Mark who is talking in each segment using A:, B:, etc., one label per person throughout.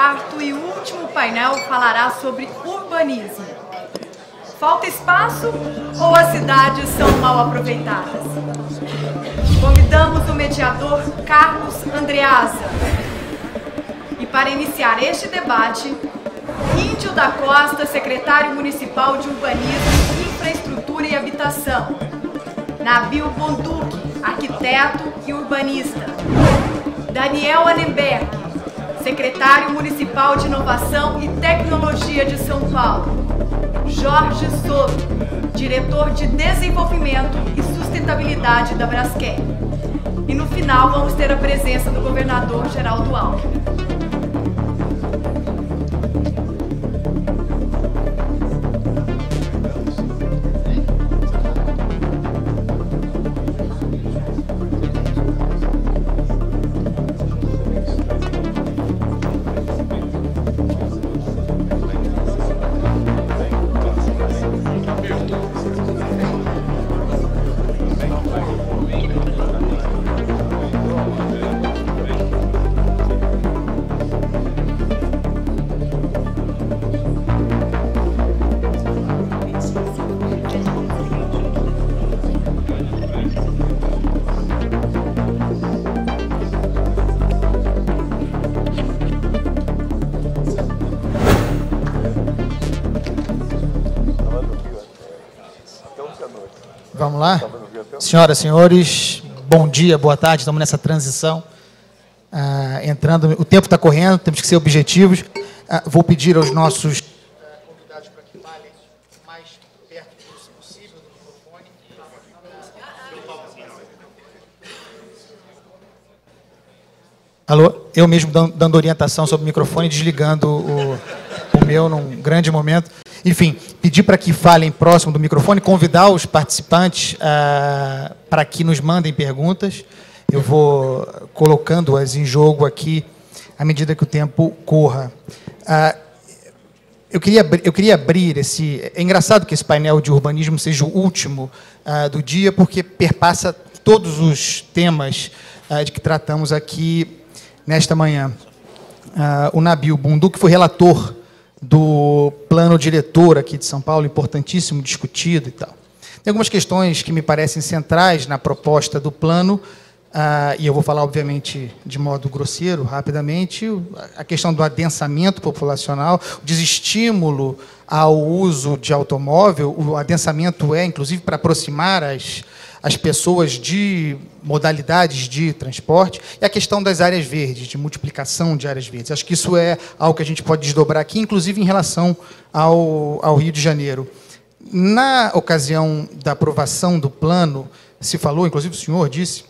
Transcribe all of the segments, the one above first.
A: quarto e último painel falará sobre urbanismo. Falta espaço ou as cidades são mal aproveitadas? Convidamos o mediador Carlos Andreasa. E para iniciar este debate, Índio da Costa, secretário municipal de Urbanismo, Infraestrutura e Habitação. Nabil Bonduque, arquiteto e urbanista. Daniel Anenberg, secretário municipal de Inovação e Tecnologia de São Paulo. Jorge Soto, diretor de Desenvolvimento e Sustentabilidade da Braskem. E no final vamos ter a presença do governador Geraldo Alckmin.
B: Vamos lá? Senhoras e senhores, bom dia, boa tarde, estamos nessa transição. O tempo está correndo, temos que ser objetivos. Vou pedir aos nossos convidados para que falem mais perto possível do microfone. Alô? Eu mesmo dando orientação sobre o microfone, desligando o meu num grande momento. Enfim, pedir para que falem próximo do microfone, convidar os participantes para que nos mandem perguntas. Eu vou colocando-as em jogo aqui à medida que o tempo corra. Eu queria abrir esse... É engraçado que esse painel de urbanismo seja o último do dia, porque perpassa todos os temas de que tratamos aqui nesta manhã. O Nabil Bonduque foi relator do plano diretor aqui de São Paulo, importantíssimo, discutido e tal. Tem algumas questões que me parecem centrais na proposta do plano, e eu vou falar, obviamente, de modo grosseiro, rapidamente, a questão do adensamento populacional, o desestímulo ao uso de automóvel. O adensamento é, inclusive, para aproximar as pessoas de modalidades de transporte, e a questão das áreas verdes, de multiplicação de áreas verdes. Acho que isso é algo que a gente pode desdobrar aqui, inclusive em relação ao Rio de Janeiro. Na ocasião da aprovação do plano, se falou, inclusive o senhor disse,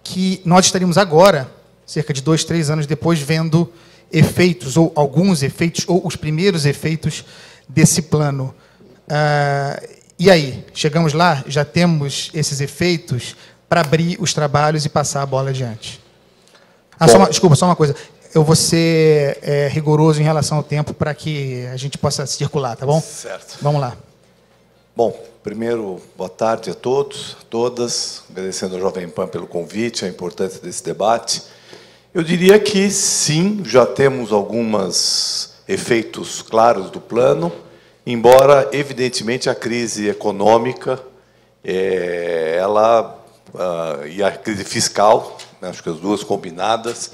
B: que nós estaríamos agora, cerca de 2, 3 anos depois, vendo efeitos, ou alguns efeitos, ou os primeiros efeitos desse plano. E aí, chegamos lá, já temos esses efeitos para abrir os trabalhos e passar a bola adiante. Desculpa, só uma coisa. Eu vou ser rigoroso em relação ao tempo para que a gente possa circular, tá bom?
C: Certo.
B: Vamos lá.
C: Bom, primeiro, boa tarde a todos, a todas, agradecendo ao Jovem Pan pelo convite, a importância desse debate. Eu diria que, sim, já temos alguns efeitos claros do plano, embora, evidentemente, a crise econômica e a crise fiscal, né, acho que as duas combinadas,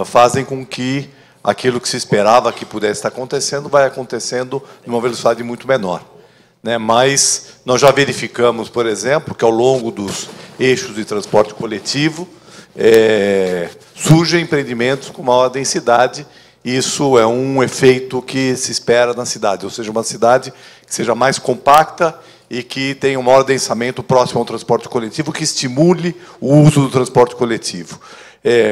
C: fazem com que aquilo que se esperava que pudesse estar acontecendo, vai acontecendo em uma velocidade muito menor. Né? Mas nós já verificamos, por exemplo, que ao longo dos eixos de transporte coletivo surgem empreendimentos com maior densidade. Isso é um efeito que se espera na cidade, ou seja, uma cidade que seja mais compacta e que tenha um maior densamento próximo ao transporte coletivo, que estimule o uso do transporte coletivo.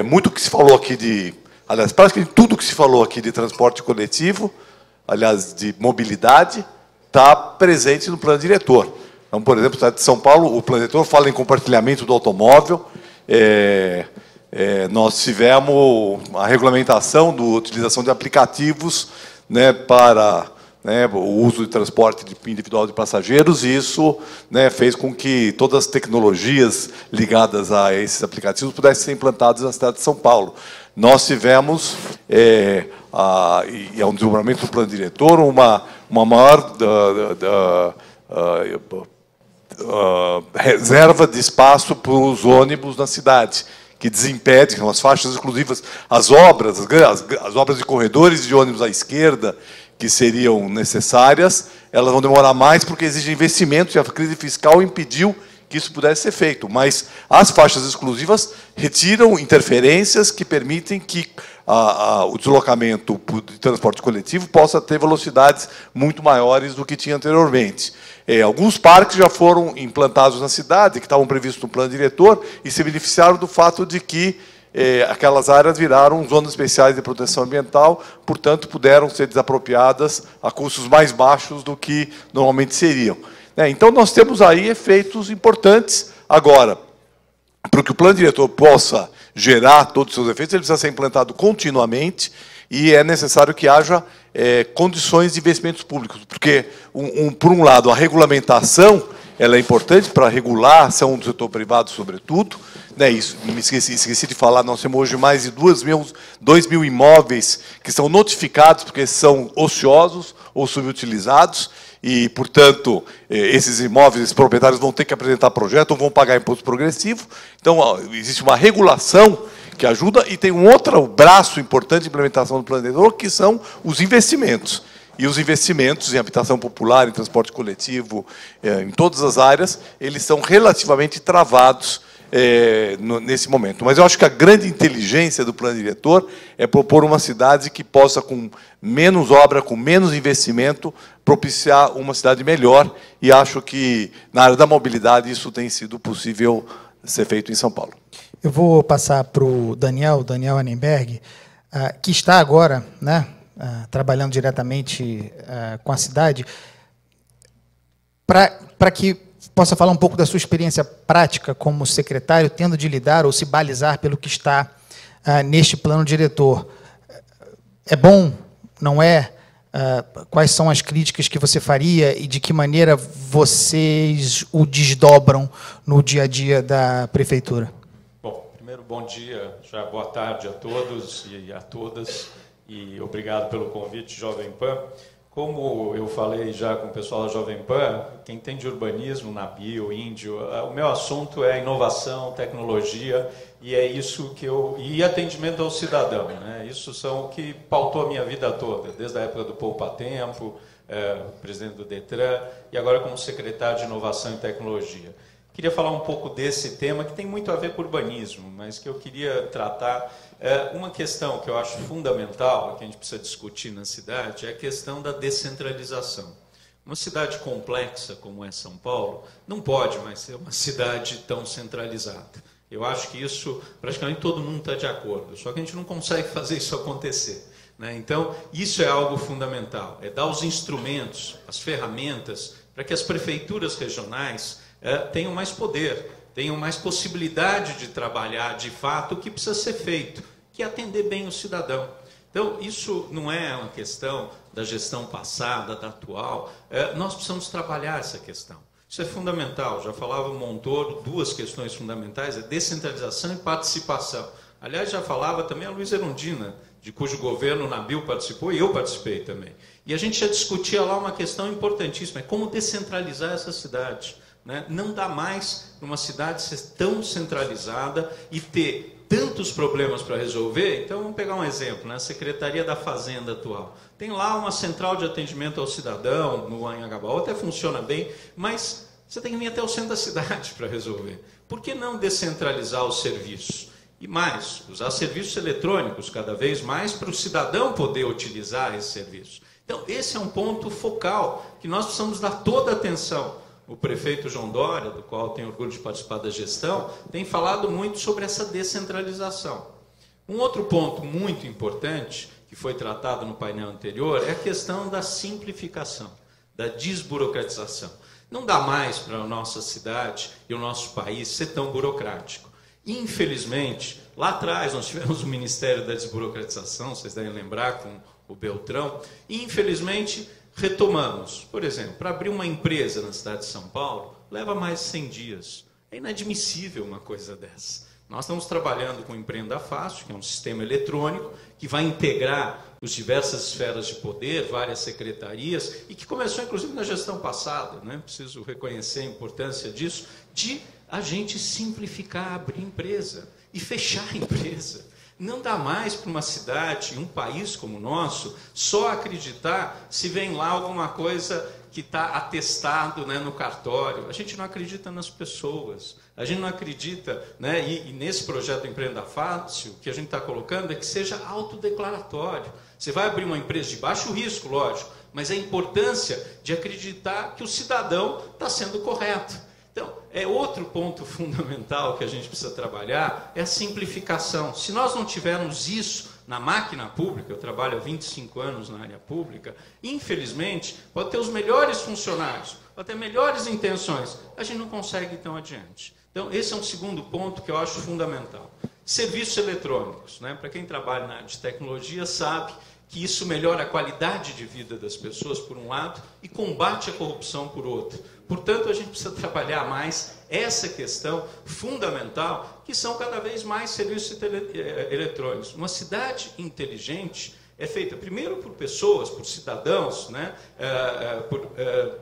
C: Muito que se falou aqui aliás, praticamente tudo que se falou aqui de transporte coletivo, aliás, de mobilidade, está presente no plano diretor. Então, por exemplo, na cidade de São Paulo, o plano diretor fala em compartilhamento do automóvel. Nós tivemos a regulamentação da utilização de aplicativos, né, para o uso de transporte individual de passageiros, e isso, né, fez com que todas as tecnologias ligadas a esses aplicativos pudessem ser implantadas na cidade de São Paulo. Nós tivemos e a um desdobramento do plano diretor, uma maior reserva de espaço para os ônibus na cidade, que desimpede, são as faixas exclusivas, as obras de corredores de ônibus à esquerda, que seriam necessárias, elas vão demorar mais porque exigem investimentos, e a crise fiscal impediu que isso pudesse ser feito. Mas as faixas exclusivas retiram interferências que permitem que o deslocamento de transporte coletivo possa ter velocidades muito maiores do que tinha anteriormente. Alguns parques já foram implantados na cidade, que estavam previstos no plano diretor, e se beneficiaram do fato de que aquelas áreas viraram zonas especiais de proteção ambiental, portanto, puderam ser desapropriadas a custos mais baixos do que normalmente seriam. Então, nós temos aí efeitos importantes. Agora, para que o plano diretor possa gerar todos os seus efeitos, ele precisa ser implantado continuamente, e é necessário que haja condições de investimentos públicos, porque, por um lado, a regulamentação ela é importante para regular a ação do setor privado, sobretudo. Isso, esqueci de falar, nós temos hoje mais de 2 mil imóveis que são notificados porque são ociosos ou subutilizados, e, portanto, esses imóveis, esses proprietários vão ter que apresentar projeto ou vão pagar imposto progressivo. Então, existe uma regulação que ajuda, e tem um outro braço importante de implementação do plano diretor, que são os investimentos. E os investimentos em habitação popular, em transporte coletivo, em todas as áreas, eles são relativamente travados nesse momento. Mas eu acho que a grande inteligência do plano diretor é propor uma cidade que possa, com menos obra, com menos investimento, propiciar uma cidade melhor, e acho que, na área da mobilidade, isso tem sido possível ser feito em São Paulo.
B: Eu vou passar para o Daniel Annemberg, que está agora, trabalhando diretamente com a cidade, para que possa falar um pouco da sua experiência prática como secretário, tendo de lidar ou se balizar pelo que está neste plano diretor. É bom? Não é? Quais são as críticas que você faria e de que maneira vocês o desdobram no dia a dia da prefeitura?
D: Bom, primeiro, bom dia, já boa tarde a todos e a todas, e obrigado pelo convite, Jovem Pan. Como eu falei já com o pessoal da Jovem Pan, quem tem de urbanismo, Nabil, Índio, o meu assunto é inovação, tecnologia, e é isso que e atendimento ao cidadão, Isso são o que pautou a minha vida toda, desde a época do Poupa Tempo, presidente do Detran, e agora como secretário de Inovação e Tecnologia. Queria falar um pouco desse tema, que tem muito a ver com urbanismo, mas que eu queria tratar. Uma questão que eu acho fundamental, que a gente precisa discutir na cidade, é a questão da descentralização. Uma cidade complexa como é São Paulo não pode mais ser uma cidade tão centralizada. Eu acho que isso, praticamente todo mundo está de acordo, só que a gente não consegue fazer isso acontecer. Então, isso é algo fundamental, é dar os instrumentos, as ferramentas, para que as prefeituras regionais tenham mais poder, tenham mais possibilidade de trabalhar de fato o que precisa ser feito, que é atender bem o cidadão. Então, isso não é uma questão da gestão passada, da atual, nós precisamos trabalhar essa questão. Isso é fundamental, já falava o Montoro, 2 questões fundamentais, descentralização e participação. Aliás, já falava também a Luísa Erundina, de cujo governo o Nabil participou e eu participei também. E a gente já discutia lá uma questão importantíssima, é como descentralizar essa cidade. Não dá mais uma cidade ser tão centralizada e ter tantos problemas para resolver. Então, vamos pegar um exemplo, a Secretaria da Fazenda atual. Tem lá uma central de atendimento ao cidadão, no Anhangabaú, até funciona bem, mas você tem que vir até o centro da cidade para resolver. Por que não descentralizar os serviços? E mais, usar serviços eletrônicos cada vez mais para o cidadão poder utilizar esse serviço. Então, esse é um ponto focal que nós precisamos dar toda a atenção. O prefeito João Dória, do qual tenho orgulho de participar da gestão, tem falado muito sobre essa descentralização. Um outro ponto muito importante, que foi tratado no painel anterior, é a questão da simplificação, da desburocratização. Não dá mais para a nossa cidade e o nosso país ser tão burocrático. Infelizmente, lá atrás nós tivemos o Ministério da Desburocratização, vocês devem lembrar, com o Beltrão, e infelizmente retomamos. Por exemplo, para abrir uma empresa na cidade de São Paulo, leva mais de 100 dias. É inadmissível uma coisa dessa. Nós estamos trabalhando com o Empreenda Fácil, que é um sistema eletrônico que vai integrar as diversas esferas de poder, várias secretarias, e que começou, inclusive, na gestão passada, né? Preciso reconhecer a importância disso, de a gente simplificar, abrir empresa e fechar a empresa. Não dá mais para uma cidade, um país como o nosso, só acreditar se vem lá alguma coisa que está atestado, né, no cartório. A gente não acredita nas pessoas, a gente não acredita, né, e nesse projeto Empreenda Fácil, o que a gente está colocando é que seja autodeclaratório. Você vai abrir uma empresa de baixo risco, lógico, mas a importância de acreditar que o cidadão está sendo correto. Então, é outro ponto fundamental que a gente precisa trabalhar, é a simplificação. Se nós não tivermos isso na máquina pública, eu trabalho há 25 anos na área pública, infelizmente, pode ter os melhores funcionários, pode ter melhores intenções, a gente não consegue ir tão adiante. Então, esse é um segundo ponto que eu acho fundamental. Serviços eletrônicos, né? Para quem trabalha na área de tecnologia sabe que isso melhora a qualidade de vida das pessoas, por um lado, e combate a corrupção, por outro. Portanto, a gente precisa trabalhar mais essa questão fundamental, que são cada vez mais serviços eletrônicos. Uma cidade inteligente é feita primeiro por pessoas, por cidadãos, né? Por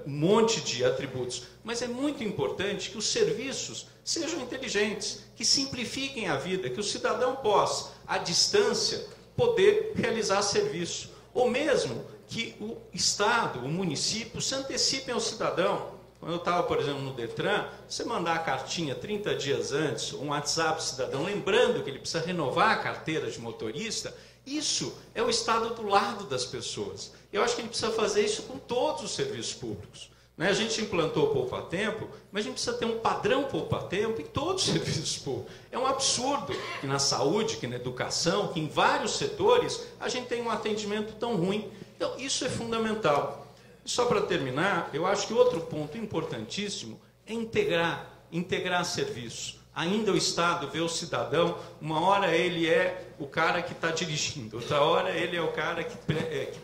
D: um monte de atributos, mas é muito importante que os serviços sejam inteligentes, que simplifiquem a vida, que o cidadão possa, à distância, poder realizar serviço, ou mesmo que o Estado, o município, se antecipem ao cidadão. Quando eu estava, por exemplo, no Detran, você mandar a cartinha 30 dias antes, um WhatsApp cidadão, lembrando que ele precisa renovar a carteira de motorista, isso é o Estado do lado das pessoas. Eu acho que a gente precisa fazer isso com todos os serviços públicos. A gente implantou o poupa-tempo, mas a gente precisa ter um padrão poupa-tempo em todos os serviços públicos. É um absurdo que na saúde, que na educação, que em vários setores, a gente tem um atendimento tão ruim. Então, isso é fundamental. E só para terminar, eu acho que outro ponto importantíssimo é integrar serviços. Ainda o Estado vê o cidadão, uma hora ele é o cara que está dirigindo, outra hora ele é o cara que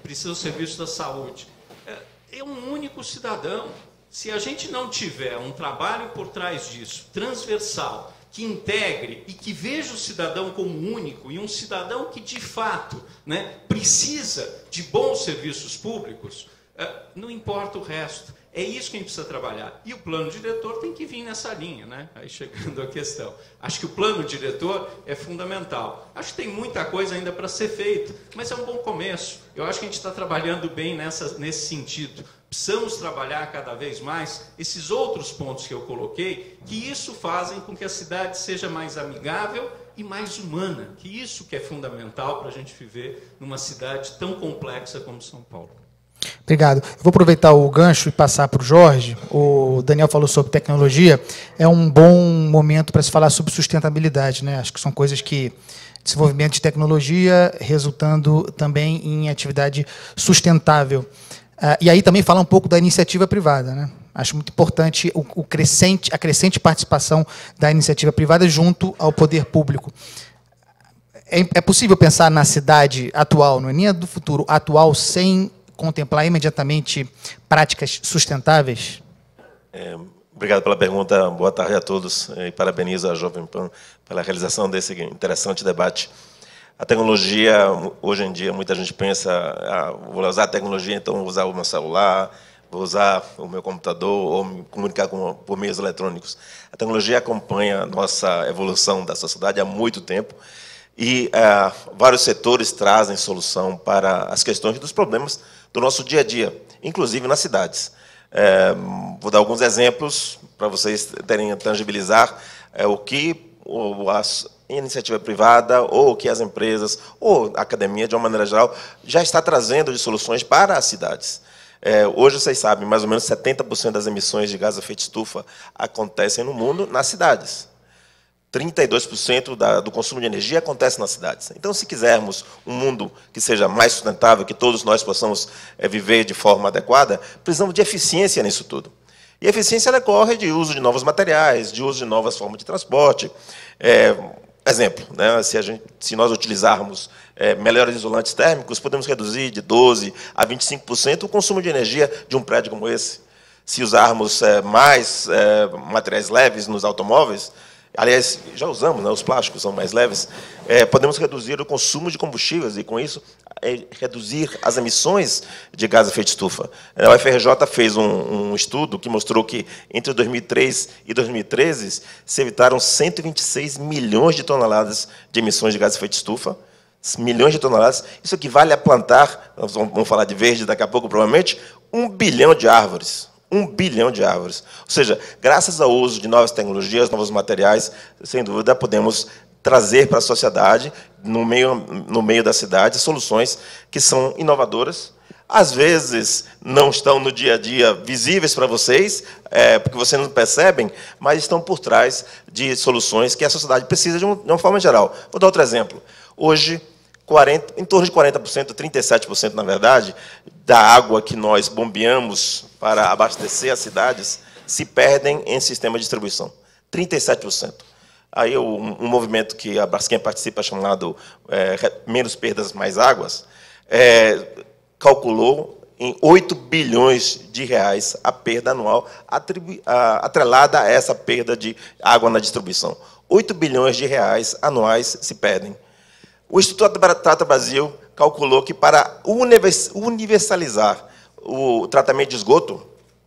D: precisa do serviço da saúde. É um único cidadão. Se a gente não tiver um trabalho por trás disso, transversal, que integre e que veja o cidadão como único, e um cidadão que, de fato, né, precisa de bons serviços públicos, não importa o resto. É isso que a gente precisa trabalhar. E o plano diretor tem que vir nessa linha, né? Aí chegando à questão. Acho que o plano diretor é fundamental. Acho que tem muita coisa ainda para ser feita, mas é um bom começo. Eu acho que a gente está trabalhando bem nesse sentido. Precisamos trabalhar cada vez mais esses outros pontos que eu coloquei, que isso fazem com que a cidade seja mais amigável e mais humana. Que isso que é fundamental para a gente viver numa cidade tão complexa como São Paulo.
B: Obrigado. Eu vou aproveitar o gancho e passar para o Jorge. O Daniel falou sobre tecnologia. É um bom momento para se falar sobre sustentabilidade, né? Acho que são coisas que... Desenvolvimento de tecnologia resultando também em atividade sustentável. E aí também falar um pouco da iniciativa privada, né? Acho muito importante a crescente participação da iniciativa privada junto ao poder público. É possível pensar na cidade atual, não é nem a do futuro, atual, sem contemplar imediatamente práticas sustentáveis?
E: Obrigado pela pergunta, boa tarde a todos e parabenizo a Jovem Pan pela realização desse interessante debate. A tecnologia, hoje em dia, muita gente pensa, vou usar a tecnologia, então vou usar o meu celular, vou usar o meu computador ou me comunicar por meios eletrônicos. A tecnologia acompanha a nossa evolução da sociedade há muito tempo e vários setores trazem solução para as questões dos problemas do nosso dia a dia, inclusive nas cidades. Vou dar alguns exemplos para vocês terem tangibilizar o que a iniciativa privada ou o que as empresas ou a academia, de uma maneira geral, já está trazendo de soluções para as cidades. Hoje, vocês sabem, mais ou menos 70% das emissões de gás de efeito estufa acontecem no mundo nas cidades. 32% do consumo de energia acontece nas cidades. Então, se quisermos um mundo que seja mais sustentável, que todos nós possamos viver de forma adequada, precisamos de eficiência nisso tudo. E a eficiência decorre de uso de novos materiais, de uso de novas formas de transporte. Exemplo, né, se nós utilizarmos melhores isolantes térmicos, podemos reduzir de 12% a 25% o consumo de energia de um prédio como esse. Se usarmos mais materiais leves nos automóveis, aliás, já usamos, né, os plásticos são mais leves, podemos reduzir o consumo de combustíveis e, com isso, reduzir as emissões de gás de efeito estufa. A UFRJ fez um estudo que mostrou que, entre 2003 e 2013, se evitaram 126 milhões de toneladas de emissões de gás de efeito estufa, milhões de toneladas. Isso equivale a plantar, nós vamos falar de verde daqui a pouco, provavelmente, 1 bilhão de árvores. 1 bilhão de árvores. Ou seja, graças ao uso de novas tecnologias, novos materiais, sem dúvida, podemos trazer para a sociedade, no meio da cidade, soluções que são inovadoras. Às vezes, não estão no dia a dia visíveis para vocês, porque vocês não percebem, mas estão por trás de soluções que a sociedade precisa de uma forma geral. Vou dar outro exemplo. Hoje, em torno de 40%, 37%, na verdade, da água que nós bombeamos para abastecer as cidades se perdem em sistema de distribuição. 37%. Aí um movimento que a Braskem participa, chamado Menos Perdas, Mais Águas, calculou em 8 bilhões de reais a perda anual atrelada a essa perda de água na distribuição. 8 bilhões de reais anuais se perdem. O Instituto Trata Brasil calculou que, para universalizar o tratamento de esgoto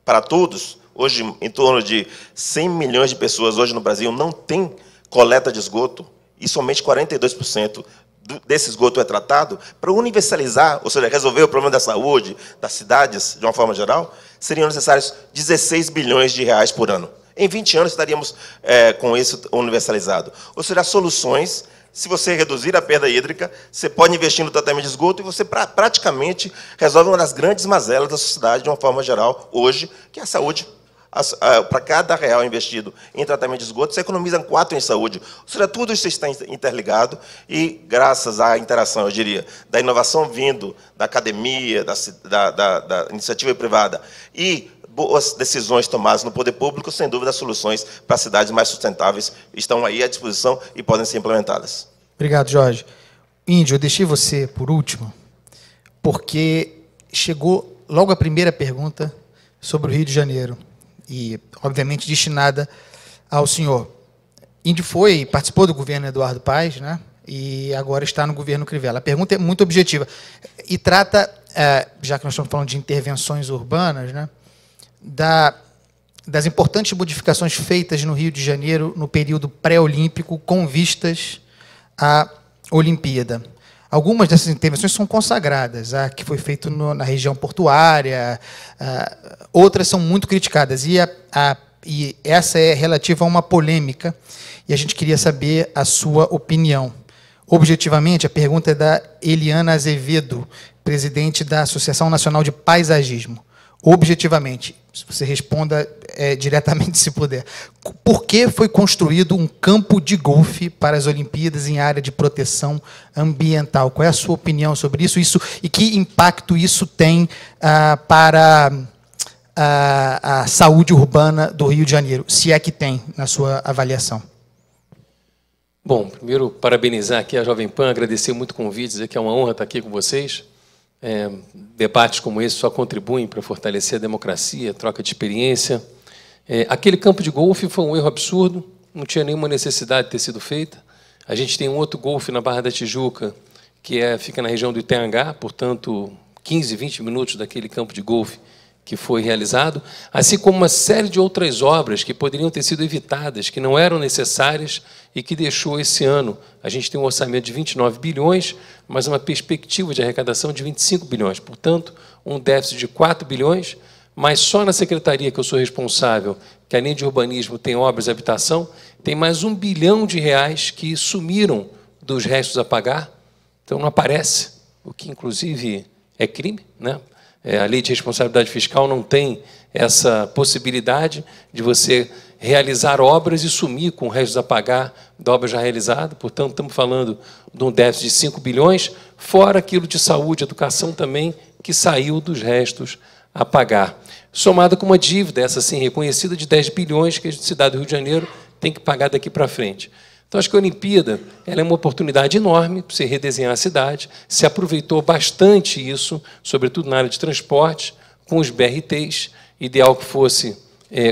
E: para todos, hoje, em torno de 100 milhões de pessoas hoje no Brasil não têm coleta de esgoto, e somente 42% desse esgoto é tratado. Para universalizar, ou seja, resolver o problema da saúde das cidades, de uma forma geral, seriam necessários 16 bilhões de reais por ano. Em 20 anos, estaríamos com isso universalizado. Ou seja, soluções. Se você reduzir a perda hídrica, você pode investir no tratamento de esgoto e você praticamente resolve uma das grandes mazelas da sociedade, de uma forma geral, hoje, que é a saúde. Para cada real investido em tratamento de esgoto, você economiza 4 em saúde. Ou seja, tudo isso está interligado e, graças à interação, eu diria, da inovação vindo da academia, da iniciativa privada e boas decisões tomadas no poder público, sem dúvida, as soluções para cidades mais sustentáveis estão aí à disposição e podem ser implementadas.
B: Obrigado, Jorge. Índio, eu deixei você por último, porque chegou logo a primeira pergunta sobre o Rio de Janeiro, e, obviamente, destinada ao senhor. Índio participou do governo Eduardo Paes, né? E agora está no governo Crivella. A pergunta é muito objetiva e trata, já que nós estamos falando de intervenções urbanas, né, das importantes modificações feitas no Rio de Janeiro no período pré-olímpico com vistas à Olimpíada. Algumas dessas intervenções são consagradas, a que foi feita na região portuária, outras são muito criticadas, e essa é relativa a uma polêmica, e a gente queria saber a sua opinião. Objetivamente, a pergunta é da Eliana Azevedo, presidente da Associação Nacional de Paisagismo. Objetivamente, se você responda diretamente, se puder. Por que foi construído um campo de golfe para as Olimpíadas em área de proteção ambiental? Qual é a sua opinião sobre isso? E que impacto isso tem para a saúde urbana do Rio de Janeiro, se é que tem, na sua avaliação?
F: Bom, primeiro, parabenizar aqui a Jovem Pan, agradecer muito o convite, dizer que é uma honra estar aqui com vocês. Debates como esse só contribuem para fortalecer a democracia, troca de experiência. Aquele campo de golfe foi um erro absurdo, não tinha nenhuma necessidade de ter sido feita. A gente tem um outro golfe na Barra da Tijuca, que fica na região do Itenhangá, portanto, 15, 20 minutos daquele campo de golfe que foi realizado, assim como uma série de outras obras que poderiam ter sido evitadas, que não eram necessárias e que deixou esse ano. A gente tem um orçamento de 29 bilhões, mas uma perspectiva de arrecadação de 25 bilhões. Portanto, um déficit de 4 bilhões, mas só na secretaria que eu sou responsável, que além de urbanismo tem obras e habitação, tem mais 1 bilhão de reais que sumiram dos restos a pagar. Então, não aparece, o que, inclusive, é crime, né? A lei de responsabilidade fiscal não tem essa possibilidade de você realizar obras e sumir com o resto a pagar da obra já realizada. Portanto, estamos falando de um déficit de 5 bilhões, fora aquilo de saúde e educação também, que saiu dos restos a pagar. Somada com uma dívida, essa sim reconhecida, de 10 bilhões que a cidade do Rio de Janeiro tem que pagar daqui para frente. Então, acho que a Olimpíada ela é uma oportunidade enorme para você redesenhar a cidade. Se aproveitou bastante isso, sobretudo na área de transporte, com os BRTs, ideal que fosse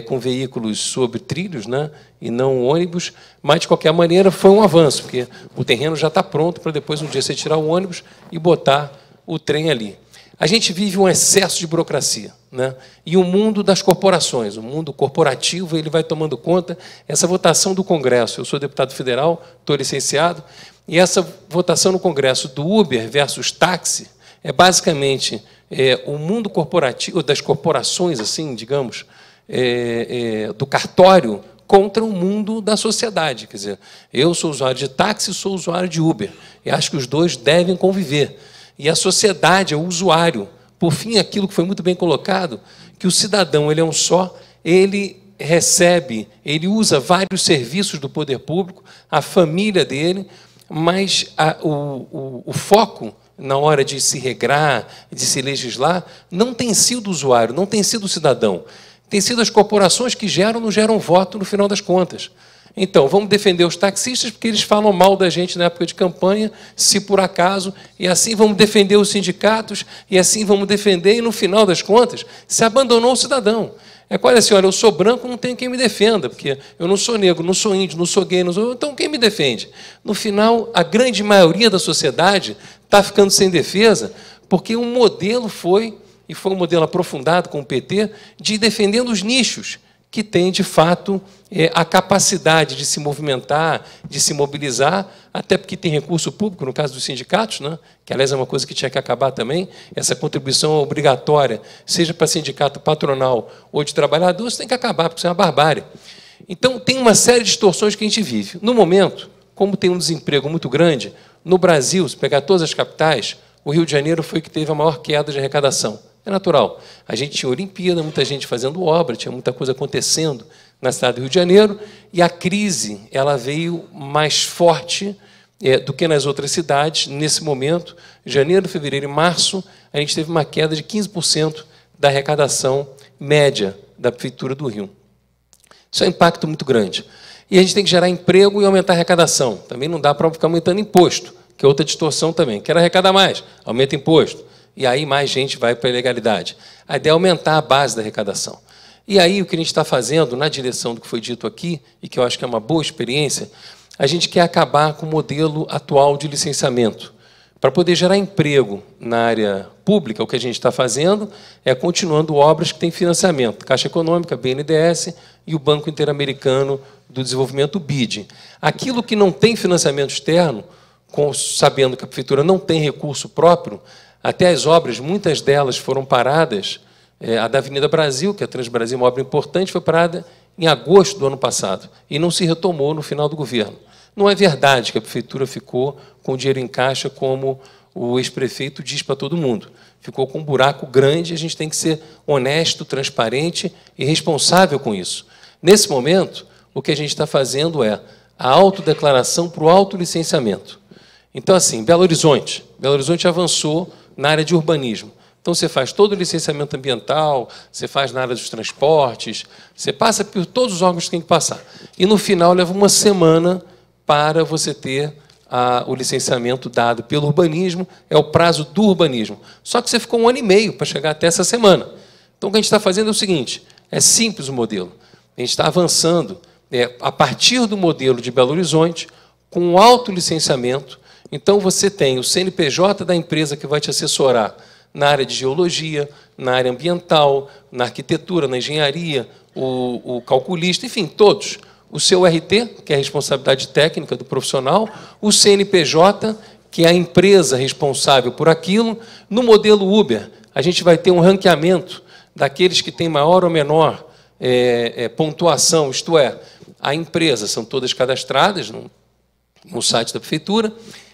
F: com veículos sobre trilhos, né, e não ônibus, mas, de qualquer maneira, foi um avanço, porque o terreno já está pronto para depois, um dia, você tirar o ônibus e botar o trem ali. A gente vive um excesso de burocracia, né? E o mundo das corporações, o mundo corporativo, ele vai tomando conta. Essa votação do Congresso, eu sou deputado federal, estou licenciado, e essa votação no Congresso do Uber versus táxi é basicamente o mundo corporativo, das corporações, assim, digamos, do cartório contra o mundo da sociedade. Quer dizer, eu sou usuário de táxi, sou usuário de Uber, e acho que os dois devem conviver. E a sociedade é o usuário. Por fim, aquilo que foi muito bem colocado, que o cidadão ele é um só, ele recebe, ele usa vários serviços do poder público, a família dele, mas o foco na hora de se regrar, de se legislar, não tem sido o usuário, não tem sido o cidadão. Tem sido as corporações que geram ou não geram voto no final das contas. Então, vamos defender os taxistas porque eles falam mal da gente na época de campanha, se por acaso, e assim vamos defender os sindicatos, e assim vamos defender, e no final das contas, se abandonou o cidadão. É quase assim, olha, eu sou branco, não tem quem me defenda, porque eu não sou negro, não sou índio, não sou gay, não sou... Então, quem me defende? No final, a grande maioria da sociedade está ficando sem defesa, porque o modelo foi, e foi um modelo aprofundado com o PT, de ir defendendo os nichos, que tem, de fato, a capacidade de se movimentar, de se mobilizar, até porque tem recurso público, no caso dos sindicatos, né? Que, aliás, é uma coisa que tinha que acabar também, essa contribuição obrigatória, seja para sindicato patronal ou de trabalhadores, tem que acabar, porque isso é uma barbárie. Então, tem uma série de distorções que a gente vive. No momento, como tem um desemprego muito grande, no Brasil, se pegar todas as capitais, o Rio de Janeiro foi que teve a maior queda de arrecadação. É natural. A gente tinha Olimpíada, muita gente fazendo obra, tinha muita coisa acontecendo na cidade do Rio de Janeiro, e a crise ela veio mais forte do que nas outras cidades. Nesse momento, janeiro, fevereiro e março, a gente teve uma queda de 15% da arrecadação média da Prefeitura do Rio. Isso é um impacto muito grande. E a gente tem que gerar emprego e aumentar a arrecadação. Também não dá para ficar aumentando imposto, que é outra distorção também. Quero arrecadar mais, aumenta imposto. E aí mais gente vai para a ilegalidade. A ideia é aumentar a base da arrecadação. E aí o que a gente está fazendo, na direção do que foi dito aqui, e que eu acho que é uma boa experiência, a gente quer acabar com o modelo atual de licenciamento. Para poder gerar emprego na área pública, o que a gente está fazendo é continuando obras que têm financiamento. Caixa Econômica, BNDES e o Banco Interamericano do Desenvolvimento, o BID. Aquilo que não tem financiamento externo, sabendo que a Prefeitura não tem recurso próprio, até as obras, muitas delas foram paradas. A da Avenida Brasil, que é a Transbrasil, uma obra importante, foi parada em agosto do ano passado e não se retomou no final do governo. Não é verdade que a Prefeitura ficou com o dinheiro em caixa, como o ex-prefeito diz para todo mundo. Ficou com um buraco grande, a gente tem que ser honesto, transparente e responsável com isso. Nesse momento, o que a gente está fazendo é a autodeclaração para o autolicenciamento. Então, assim, Belo Horizonte avançou na área de urbanismo. Então, você faz todo o licenciamento ambiental, você faz na área dos transportes, você passa por todos os órgãos que tem que passar. E, no final, leva uma semana para você ter o licenciamento dado pelo urbanismo, é o prazo do urbanismo. Só que você ficou 1 ano e meio para chegar até essa semana. Então, o que a gente está fazendo é o seguinte, é simples o modelo. A gente está avançando a partir do modelo de Belo Horizonte, com o autolicenciamento. Então, você tem o CNPJ da empresa que vai te assessorar na área de geologia, na área ambiental, na arquitetura, na engenharia, o calculista, enfim, todos. O seu RT, que é a responsabilidade técnica do profissional, o CNPJ, que é a empresa responsável por aquilo. No modelo Uber, a gente vai ter um ranqueamento daqueles que têm maior ou menor pontuação, isto é, a empresa, são todas cadastradas no site da Prefeitura,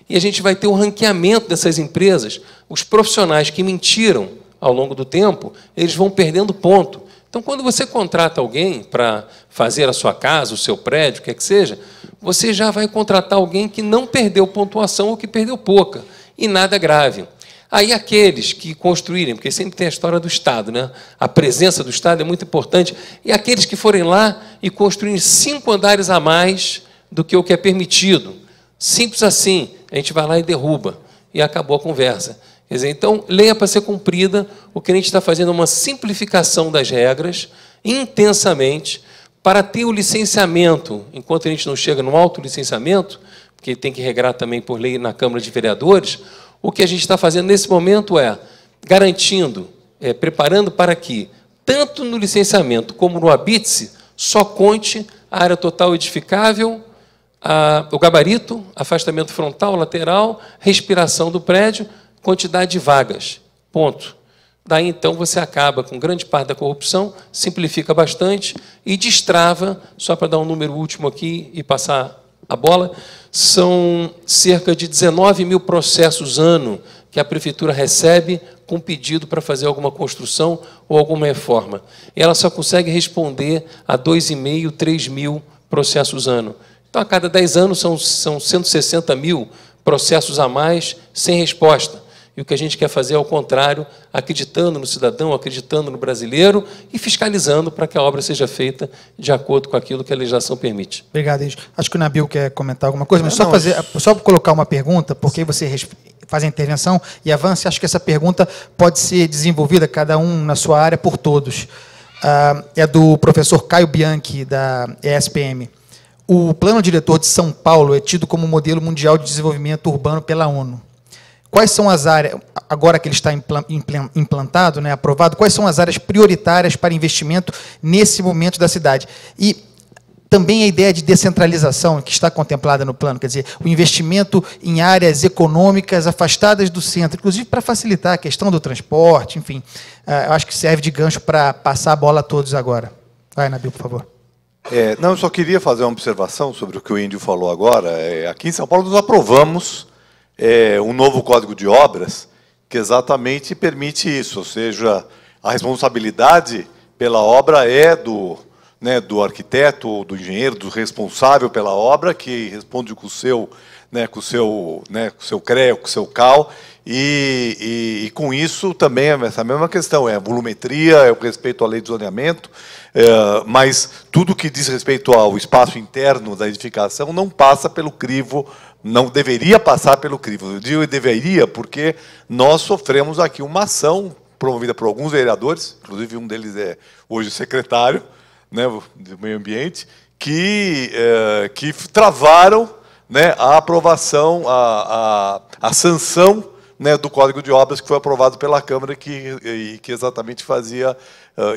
F: e a gente vai ter um ranqueamento dessas empresas. Os profissionais que mentiram ao longo do tempo, eles vão perdendo ponto. Então, quando você contrata alguém para fazer a sua casa, o seu prédio, o que é que seja, você já vai contratar alguém que não perdeu pontuação ou que perdeu pouca, e nada grave. Aí aqueles que construírem, porque sempre tem a história do Estado, né? A presença do Estado é muito importante, e aqueles que forem lá e construírem 5 andares a mais do que o que é permitido, simples assim, a gente vai lá e derruba, e acabou a conversa. Quer dizer, então, lei é para ser cumprida, o que a gente está fazendo é uma simplificação das regras, intensamente, para ter o licenciamento, enquanto a gente não chega no autolicenciamento, porque tem que regrar também por lei na Câmara de Vereadores, o que a gente está fazendo nesse momento é garantindo, preparando para que, tanto no licenciamento como no habite-se, só conte a área total edificável, o gabarito, afastamento frontal, lateral, respiração do prédio, quantidade de vagas. Ponto. Daí, então, você acaba com grande parte da corrupção, simplifica bastante e destrava, só para dar um número último aqui e passar a bola, são cerca de 19 mil processos ano que a Prefeitura recebe com pedido para fazer alguma construção ou alguma reforma. E ela só consegue responder a 2,5, 3 mil processos ano. Então, a cada 10 anos, são 160 mil processos a mais sem resposta. E o que a gente quer fazer é o contrário, acreditando no cidadão, acreditando no brasileiro e fiscalizando para que a obra seja feita de acordo com aquilo que a legislação permite.
B: Obrigado, Egidio. Acho que o Nabil quer comentar alguma coisa, mas só colocar uma pergunta, porque você faz a intervenção e avança. Acho que essa pergunta pode ser desenvolvida, cada um na sua área, por todos. É do professor Caio Bianchi, da ESPM. O Plano Diretor de São Paulo é tido como modelo mundial de desenvolvimento urbano pela ONU. Quais são as áreas, agora que ele está implantado, né, aprovado, quais são as áreas prioritárias para investimento nesse momento da cidade? E também a ideia de descentralização que está contemplada no plano, quer dizer, o investimento em áreas econômicas afastadas do centro, inclusive para facilitar a questão do transporte, enfim. Eu acho que serve de gancho para passar a bola a todos agora. Vai, Nabil, por favor.
C: Não, eu só queria fazer uma observação sobre o que o Índio falou agora. Aqui em São Paulo nós aprovamos um novo Código de Obras que exatamente permite isso, ou seja, a responsabilidade pela obra é do arquiteto, do engenheiro, do responsável pela obra, que responde com o seu CREA, com o seu CAL, e com isso também é essa mesma questão, é a volumetria, é o respeito à lei de zoneamento, mas tudo que diz respeito ao espaço interno da edificação não passa pelo crivo, não deveria passar pelo crivo. Eu digo deveria porque nós sofremos aqui uma ação promovida por alguns vereadores, inclusive um deles é hoje secretário, né, do Meio Ambiente, que travaram, né, a aprovação, a sanção, né, do Código de Obras que foi aprovado pela Câmara que exatamente fazia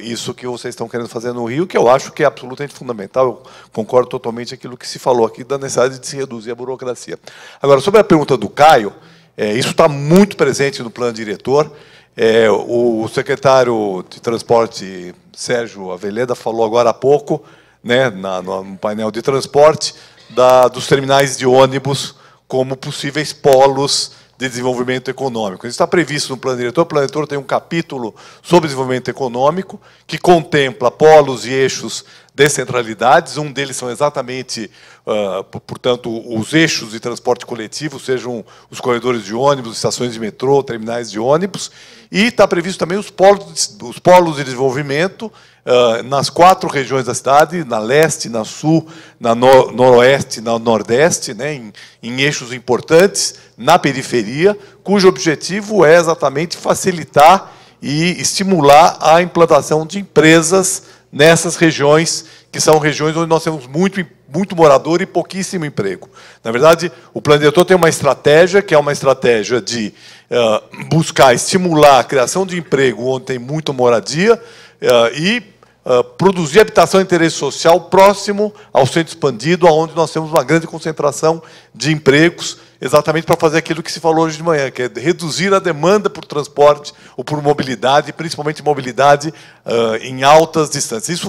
C: isso que vocês estão querendo fazer no Rio, que eu acho que é absolutamente fundamental. Eu concordo totalmente com aquilo que se falou aqui da necessidade de se reduzir a burocracia. Agora, sobre a pergunta do Caio, isso está muito presente no plano diretor. O secretário de Transporte, Sérgio Aveleda, falou agora há pouco, né, no painel de transporte, dos terminais de ônibus como possíveis polos de desenvolvimento econômico. Isso está previsto no plano diretor. O plano diretor tem um capítulo sobre desenvolvimento econômico que contempla polos e eixos de centralidades. Um deles são exatamente, portanto, os eixos de transporte coletivo, sejam os corredores de ônibus, estações de metrô, terminais de ônibus. E está previsto também os polos de desenvolvimento nas 4 regiões da cidade, na leste, na sul, na noroeste, na nordeste, né, em eixos importantes, na periferia, cujo objetivo é exatamente facilitar e estimular a implantação de empresas nessas regiões, que são regiões onde nós temos muito morador e pouquíssimo emprego. Na verdade, o plano diretor tem uma estratégia, que é uma estratégia de buscar estimular a criação de emprego onde tem muita moradia e produzir habitação de interesse social próximo ao centro expandido, onde nós temos uma grande concentração de empregos, exatamente para fazer aquilo que se falou hoje de manhã, que é reduzir a demanda por transporte ou por mobilidade, principalmente mobilidade em altas distâncias.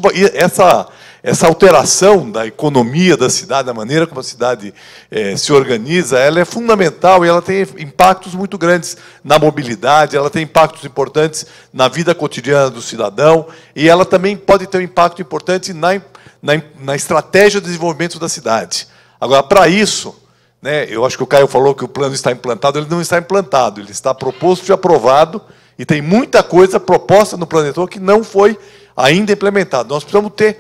C: Essa alteração da economia da cidade, da maneira como a cidade se organiza, ela é fundamental e ela tem impactos muito grandes na mobilidade, ela tem impactos importantes na vida cotidiana do cidadão e ela também pode ter um impacto importante na estratégia de desenvolvimento da cidade. Agora, para isso, né, eu acho que o Caio falou que o plano está implantado, ele não está implantado, ele está proposto e aprovado, e tem muita coisa proposta no plano diretor que não foi ainda implementada. Nós precisamos ter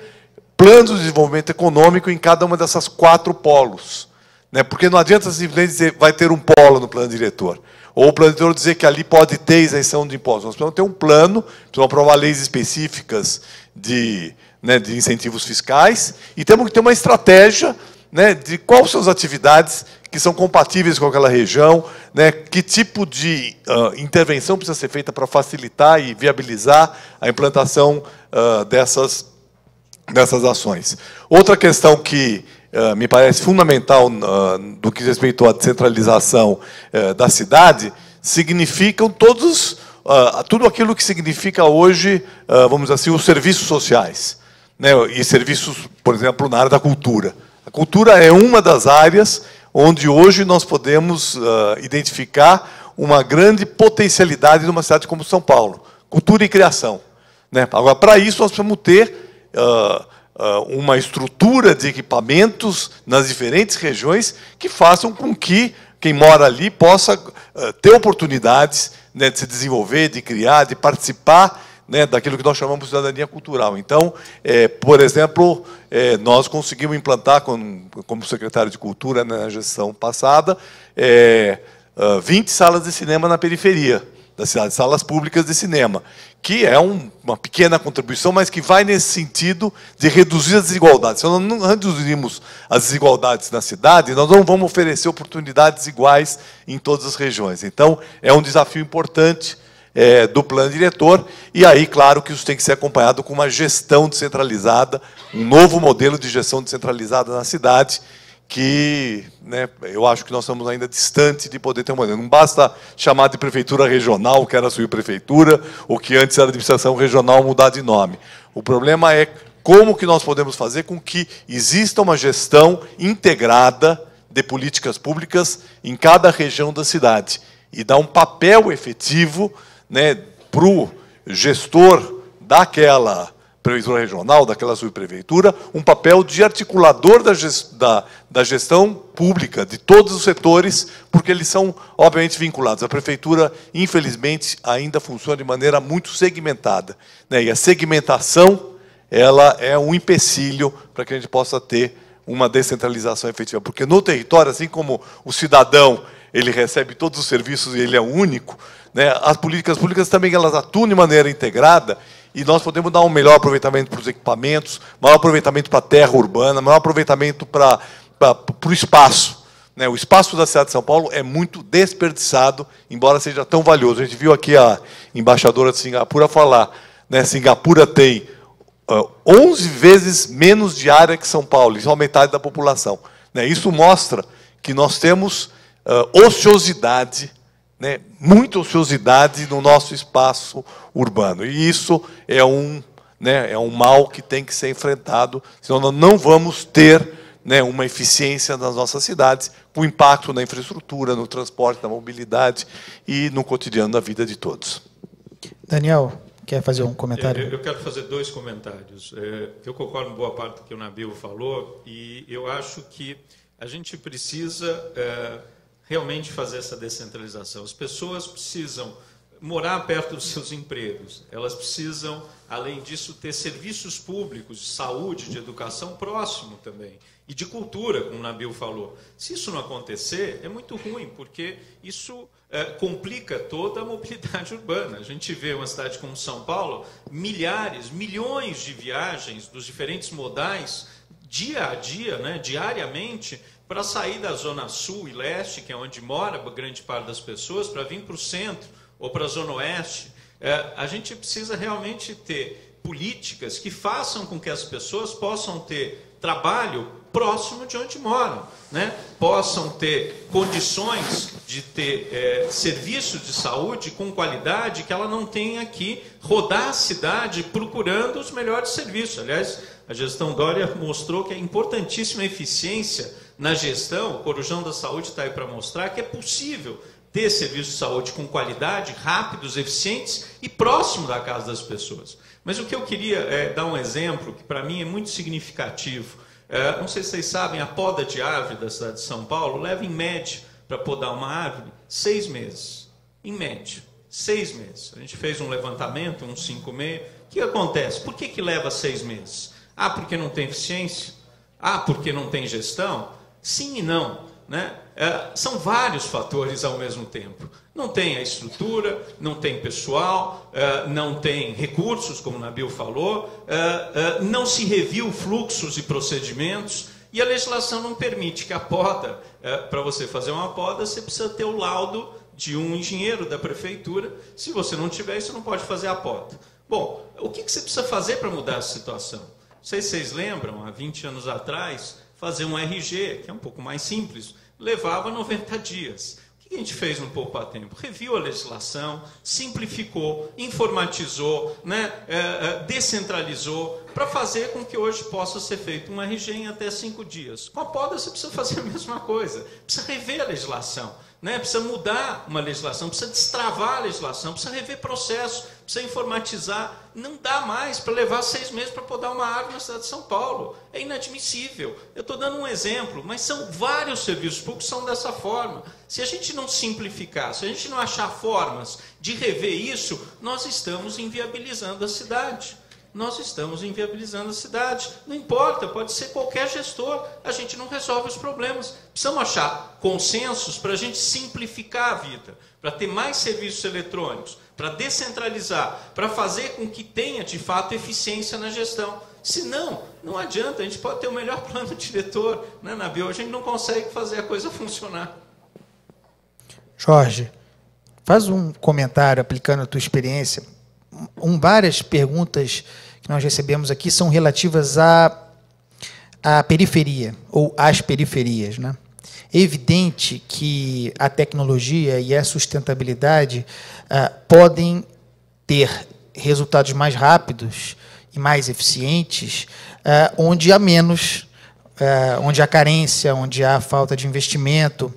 C: planos de desenvolvimento econômico em cada uma dessas 4 polos, né, porque não adianta simplesmente dizer vai ter um polo no plano diretor. Ou o plano diretor dizer que ali pode ter isenção de impostos. Nós precisamos ter um plano, precisamos aprovar leis específicas de incentivos fiscais, e temos que ter uma estratégia, né, de quais são as atividades que são compatíveis com aquela região, né, que tipo de intervenção precisa ser feita para facilitar e viabilizar a implantação dessas ações. Outra questão que me parece fundamental do que diz respeito à descentralização da cidade, significam tudo aquilo que significa hoje, vamos dizer assim, os serviços sociais, né, e serviços, por exemplo, na área da cultura. A cultura é uma das áreas onde hoje nós podemos identificar uma grande potencialidade numa cidade como São Paulo. Cultura e criação, né? Agora, para isso, nós precisamos ter uma estrutura de equipamentos nas diferentes regiões que façam com que quem mora ali possa ter oportunidades, né, de se desenvolver, de criar, de participar, né, daquilo que nós chamamos de cidadania cultural. Então, por exemplo, nós conseguimos implantar, como secretário de Cultura na gestão passada, 20 salas de cinema na periferia da cidade, salas públicas de cinema, que é uma pequena contribuição, mas que vai nesse sentido de reduzir as desigualdades. Se nós não reduzirmos as desigualdades na cidade, nós não vamos oferecer oportunidades iguais em todas as regiões. Então, é um desafio importante do plano diretor, e aí, claro, que isso tem que ser acompanhado com uma gestão descentralizada, um novo modelo de gestão descentralizada na cidade, que, né, eu acho que nós estamos ainda distante de poder ter uma modelo. Não basta chamar de prefeitura regional, que era a subprefeitura, ou que antes era administração regional, mudar de nome. O problema é como que nós podemos fazer com que exista uma gestão integrada de políticas públicas em cada região da cidade, e dar um papel efetivo, né, para o gestor daquela prefeitura regional, daquela subprefeitura, um papel de articulador da gestão pública, de todos os setores, porque eles são, obviamente, vinculados. A prefeitura, infelizmente, ainda funciona de maneira muito segmentada, né, e a segmentação, ela é um empecilho para que a gente possa ter uma descentralização efetiva. Porque no território, assim como o cidadão ele recebe todos os serviços e ele é único, né, as políticas públicas também elas atuam de maneira integrada, e nós podemos dar um melhor aproveitamento para os equipamentos, maior aproveitamento para a terra urbana, maior aproveitamento para o espaço, né? O espaço da cidade de São Paulo é muito desperdiçado, embora seja tão valioso. A gente viu aqui a embaixadora de Singapura falar, né, Singapura tem 11 vezes menos de área que São Paulo, isso é a metade da população, né? Isso mostra que nós temos ociosidade, né, muita ociosidade no nosso espaço urbano. E isso é um mal que tem que ser enfrentado, senão nós não vamos ter, né, uma eficiência nas nossas cidades, com impacto na infraestrutura, no transporte, na mobilidade e no cotidiano da vida de todos.
B: Daniel, quer fazer um comentário?
D: Eu quero fazer 2 comentários. Eu concordo com boa parte do que o Nabil falou, e eu acho que a gente precisa realmente fazer essa descentralização. As pessoas precisam morar perto dos seus empregos, elas precisam, além disso, ter serviços públicos de saúde, de educação próximo também, e de cultura, como o Nabil falou. Se isso não acontecer, é muito ruim, porque isso complica toda a mobilidade urbana. A gente vê uma cidade como São Paulo, milhões de viagens dos diferentes modais, dia a dia, né, diariamente, para sair da zona sul e leste, que é onde mora grande parte das pessoas, para vir para o centro ou para a zona oeste. A gente precisa realmente ter políticas que façam com que as pessoas possam ter trabalho próximo de onde moram, né? Possam ter condições de ter serviços de saúde com qualidade, que ela não tenha que rodar a cidade procurando os melhores serviços. Aliás, a gestão Dória mostrou que é importantíssima a eficiência na gestão. O Corujão da Saúde está aí para mostrar que é possível ter serviços de saúde com qualidade, rápidos, eficientes e próximo da casa das pessoas. Mas o que eu queria é dar um exemplo que para mim é muito significativo. Não sei se vocês sabem, a poda de árvore da cidade de São Paulo leva, em média, para podar uma árvore, 6 meses. Em média, 6 meses. A gente fez um levantamento, uns 5,5. O que acontece? Por que leva 6 meses? Ah, porque não tem eficiência? Ah, porque não tem gestão? Sim e não. né? São vários fatores ao mesmo tempo. Não tem a estrutura, não tem pessoal, não tem recursos, como o Nabil falou, não se reviu fluxos e procedimentos, e a legislação não permite que a poda, para você fazer uma poda, você precisa ter o laudo de um engenheiro da prefeitura. Se você não tiver isso, não pode fazer a poda. Bom, o que você precisa fazer para mudar essa situação? Não sei se vocês lembram, há 20 anos atrás, fazer um RG, que é um pouco mais simples, levava 90 dias. O que a gente fez no Poupa Tempo? Reviu a legislação, simplificou, informatizou, né, descentralizou, para fazer com que hoje possa ser feito um RG em até 5 dias. Com a poda você precisa fazer a mesma coisa, precisa rever a legislação, né, precisa mudar uma legislação, precisa destravar a legislação, precisa rever processo, precisa informatizar. Não dá mais para levar 6 meses para podar uma árvore na cidade de São Paulo. É inadmissível. Eu estou dando um exemplo, mas são vários serviços públicos que são dessa forma. Se a gente não simplificar, se a gente não achar formas de rever isso, nós estamos inviabilizando a cidade. Nós estamos inviabilizando a cidade. Não importa, pode ser qualquer gestor, a gente não resolve os problemas. Precisamos achar consensos para a gente simplificar a vida, para ter mais serviços eletrônicos, para descentralizar, para fazer com que tenha, de fato, eficiência na gestão. Senão, não adianta, a gente pode ter o melhor plano diretor, né, Nabil? A gente não consegue fazer a coisa funcionar.
B: Jorge, faz um comentário aplicando a tua experiência. Várias perguntas que nós recebemos aqui são relativas à periferia, ou às periferias, né? É evidente que a tecnologia e a sustentabilidade podem ter resultados mais rápidos e mais eficientes onde há menos, onde há carência, onde há falta de investimento.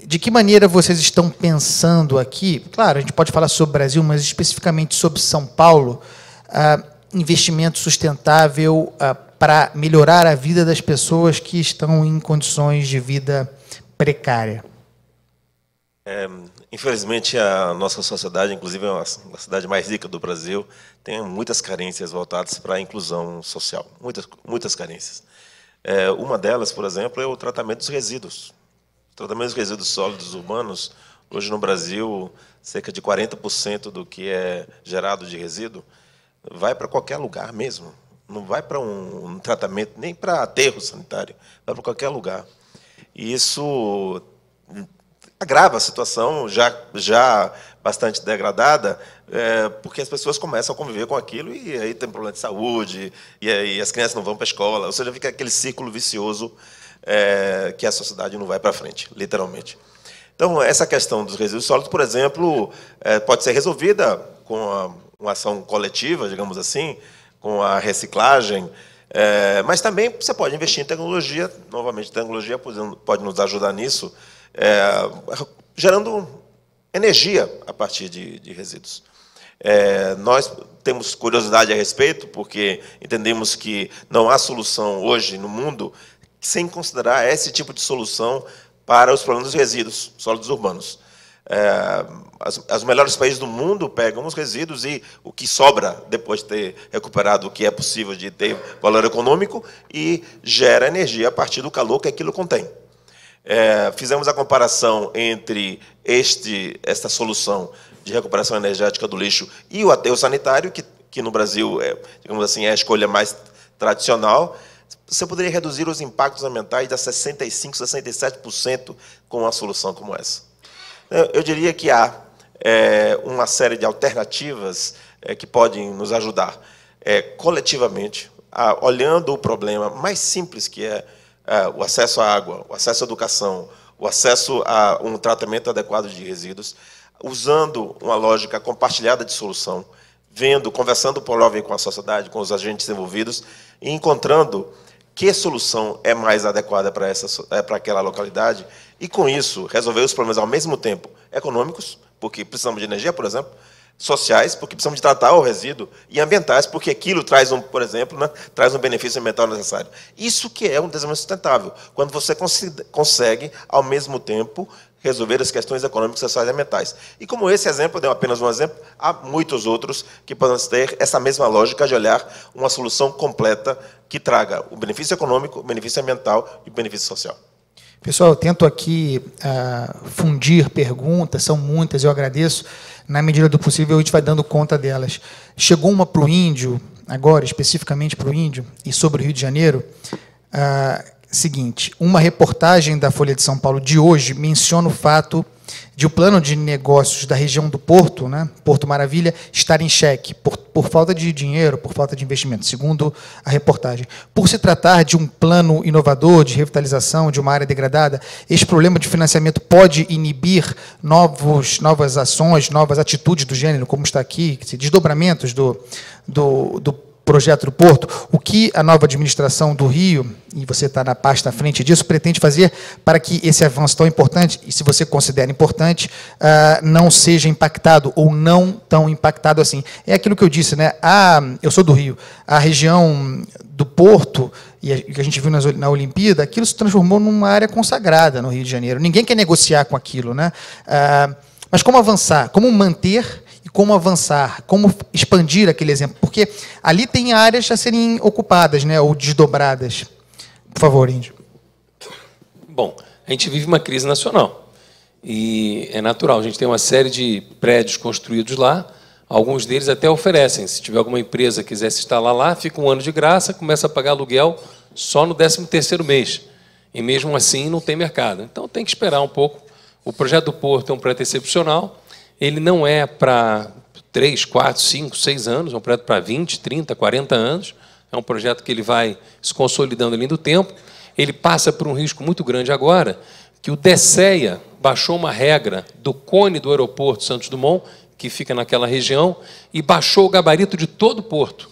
B: De que maneira vocês estão pensando aqui, claro, a gente pode falar sobre o Brasil, mas especificamente sobre São Paulo, investimento sustentável para melhorar a vida das pessoas que estão em condições de vida precária?
E: Infelizmente, a nossa sociedade, inclusive a cidade mais rica do Brasil, tem muitas carências voltadas para a inclusão social, muitas carências. Uma delas, por exemplo, é o tratamento dos resíduos. O tratamento dos resíduos sólidos urbanos, hoje no Brasil, cerca de 40% do que é gerado de resíduo vai para qualquer lugar mesmo. Não vai para um tratamento, nem para aterro sanitário, vai para qualquer lugar. E isso agrava a situação, já bastante degradada, porque as pessoas começam a conviver com aquilo e aí tem problema de saúde, e aí as crianças não vão para a escola, ou seja, fica aquele círculo vicioso que a sociedade não vai para frente, literalmente. Então, essa questão dos resíduos sólidos, por exemplo, pode ser resolvida com uma ação coletiva, digamos assim, com a reciclagem, mas também você pode investir em tecnologia, novamente, tecnologia pode nos ajudar nisso, gerando energia a partir de resíduos. Nós temos curiosidade a respeito, porque entendemos que não há solução hoje no mundo sem considerar esse tipo de solução para os problemas dos resíduos sólidos urbanos. Os melhores países do mundo pegam os resíduos e o que sobra, depois de ter recuperado o que é possível de ter valor econômico, e gera energia a partir do calor que aquilo contém. Fizemos a comparação entre esta solução de recuperação energética do lixo e o aterro sanitário, que no Brasil, digamos assim, é a escolha mais tradicional. Você poderia reduzir os impactos ambientais de 65%, 67% com uma solução como essa. Eu diria que há uma série de alternativas que podem nos ajudar coletivamente, olhando o problema mais simples, que é o acesso à água, o acesso à educação, o acesso a um tratamento adequado de resíduos, usando uma lógica compartilhada de solução, conversando por jovem com a sociedade, com os agentes envolvidos, e encontrando que solução é mais adequada para aquela localidade, e, com isso, resolver os problemas ao mesmo tempo econômicos, porque precisamos de energia, por exemplo, sociais, porque precisamos de tratar o resíduo, e ambientais, porque aquilo traz, por exemplo, né, traz um benefício ambiental necessário. Isso que é um desenvolvimento sustentável, quando você consegue, ao mesmo tempo, resolver as questões econômicas, sociais e ambientais. E como esse exemplo, eu dei apenas um exemplo, há muitos outros que podem ter essa mesma lógica de olhar uma solução completa que traga o benefício econômico, o benefício ambiental e o benefício social.
B: Pessoal, eu tento aqui fundir perguntas, são muitas, eu agradeço. Na medida do possível, a gente vai dando conta delas. Chegou uma para o Índio, agora, especificamente para o Índio, e sobre o Rio de Janeiro. Seguinte, uma reportagem da Folha de São Paulo de hoje menciona o fato de o plano de negócios da região do Porto, né, Porto Maravilha, estar em xeque por falta de dinheiro, por falta de investimento, segundo a reportagem. Por se tratar de um plano inovador de revitalização de uma área degradada, esse problema de financiamento pode inibir novas ações, novas atitudes do gênero, como está aqui, desdobramentos do projeto do Porto. O que a nova administração do Rio, e você está na pasta à frente disso, pretende fazer para que esse avanço tão importante, e se você considera importante, não seja impactado, ou não tão impactado assim? É aquilo que eu disse, né? Eu sou do Rio, a região do Porto, e que a gente viu na Olimpíada, aquilo se transformou numa área consagrada no Rio de Janeiro. Ninguém quer negociar com aquilo, né? Mas como avançar? Como manter e como avançar, como expandir aquele exemplo, porque ali tem áreas a serem ocupadas, né, ou desdobradas. Por favor, Índio.
F: Bom, a gente vive uma crise nacional, e é natural, a gente tem uma série de prédios construídos lá, alguns deles até oferecem, se tiver alguma empresa que quiser se instalar lá, fica um ano de graça, começa a pagar aluguel só no 13º mês, e mesmo assim não tem mercado. Então tem que esperar um pouco. O projeto do Porto é um projeto excepcional. Ele não é para 3, 4, 5, 6 anos, é um projeto para 20, 30, 40 anos. É um projeto que ele vai se consolidando ali do tempo. Ele passa por um risco muito grande agora, que o DECEA baixou uma regra do cone do aeroporto Santos Dumont, que fica naquela região, e baixou o gabarito de todo o porto.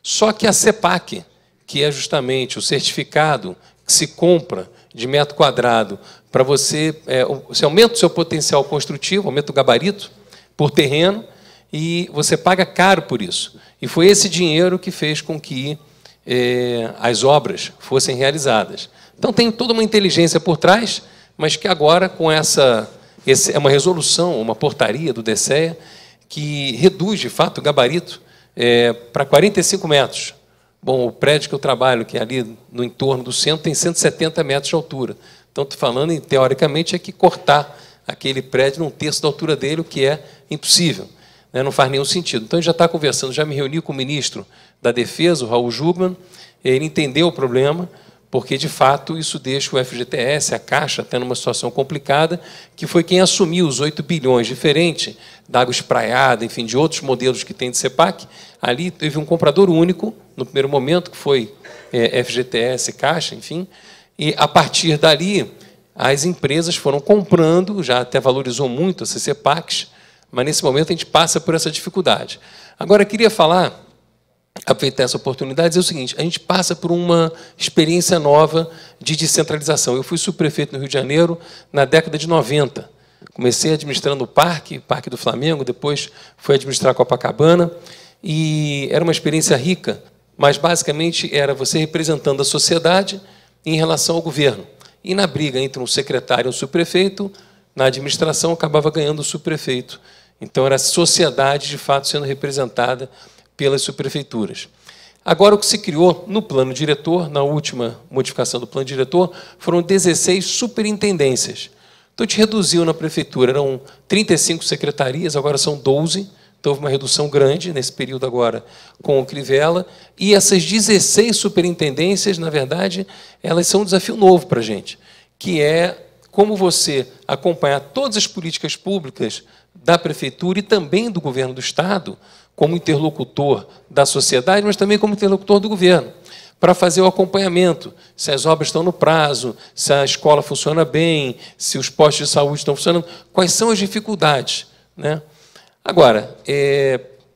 F: Só que a CEPAC, que é justamente o certificado que se compra de metro quadrado para você aumenta o seu potencial construtivo, aumenta o gabarito por terreno, e você paga caro por isso. E foi esse dinheiro que fez com que as obras fossem realizadas. Então, tem toda uma inteligência por trás, mas que agora, com é uma resolução, uma portaria do DECEA, que reduz, de fato, o gabarito para 45 metros. Bom, o prédio que eu trabalho, que é ali no entorno do centro, tem 170 metros de altura. Então, estou falando, teoricamente, é que cortar aquele prédio num terço da altura dele, o que é impossível, né? Não faz nenhum sentido. Então, a gente já está conversando, já me reuni com o ministro da Defesa, o Raul Jungmann, ele entendeu o problema, porque, de fato, isso deixa o FGTS, a Caixa, até numa situação complicada, que foi quem assumiu os 8 bilhões, diferente da Água Espraiada, enfim, de outros modelos que tem de CEPAC. Ali teve um comprador único, no primeiro momento, que foi FGTS, Caixa, enfim, e, a partir dali, as empresas foram comprando, já até valorizou muito essas CEPACs, mas, nesse momento, a gente passa por essa dificuldade. Agora, eu queria falar, aproveitar essa oportunidade, dizer o seguinte: a gente passa por uma experiência nova de descentralização. Eu fui subprefeito no Rio de Janeiro na década de 90. Comecei administrando o Parque do Flamengo, depois fui administrar Copacabana, e era uma experiência rica, mas, basicamente, era você representando a sociedade em relação ao governo. E, na briga entre um secretário e um subprefeito, na administração, acabava ganhando o subprefeito. Então, era a sociedade, de fato, sendo representada pelas subprefeituras. Agora, o que se criou no plano diretor, na última modificação do plano diretor, foram 16 superintendências. Então, a gente reduziu na prefeitura, eram 35 secretarias, agora são 12, então houve uma redução grande nesse período agora com o Crivella, e essas 16 superintendências, na verdade, elas são um desafio novo para a gente, que é como você acompanhar todas as políticas públicas da prefeitura e também do governo do Estado, como interlocutor da sociedade, mas também como interlocutor do governo, para fazer o acompanhamento, se as obras estão no prazo, se a escola funciona bem, se os postos de saúde estão funcionando, quais são as dificuldades, né? Agora,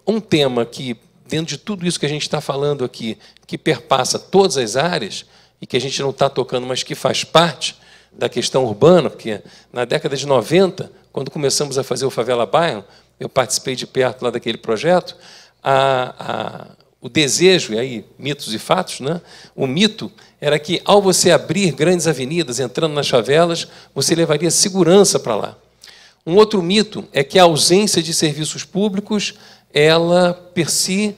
F: um tema que, dentro de tudo isso que a gente está falando aqui, que perpassa todas as áreas, e que a gente não está tocando, mas que faz parte da questão urbana, porque na década de 90, quando começamos a fazer o Favela Bairro, eu participei de perto lá daquele projeto, o desejo, e aí mitos e fatos, né? O mito era que, ao você abrir grandes avenidas, entrando nas favelas, você levaria segurança para lá. Um outro mito é que a ausência de serviços públicos, ela, per si,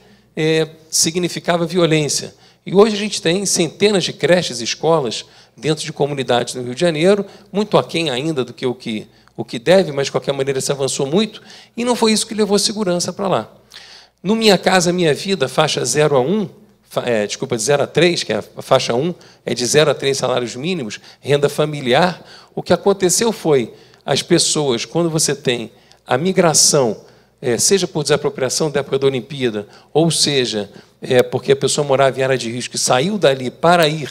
F: significava violência. E hoje a gente tem centenas de creches e escolas dentro de comunidades no Rio de Janeiro, muito aquém ainda do que o que deve, mas de qualquer maneira se avançou muito, e não foi isso que levou segurança para lá. No Minha Casa Minha Vida, faixa 0 a 1, de 0 a 3, que é a faixa 1, é de 0 a 3 salários mínimos, renda familiar. O que aconteceu foi, as pessoas, quando você tem a migração, seja por desapropriação da época da Olimpíada, ou seja, porque a pessoa morava em área de risco e saiu dali para ir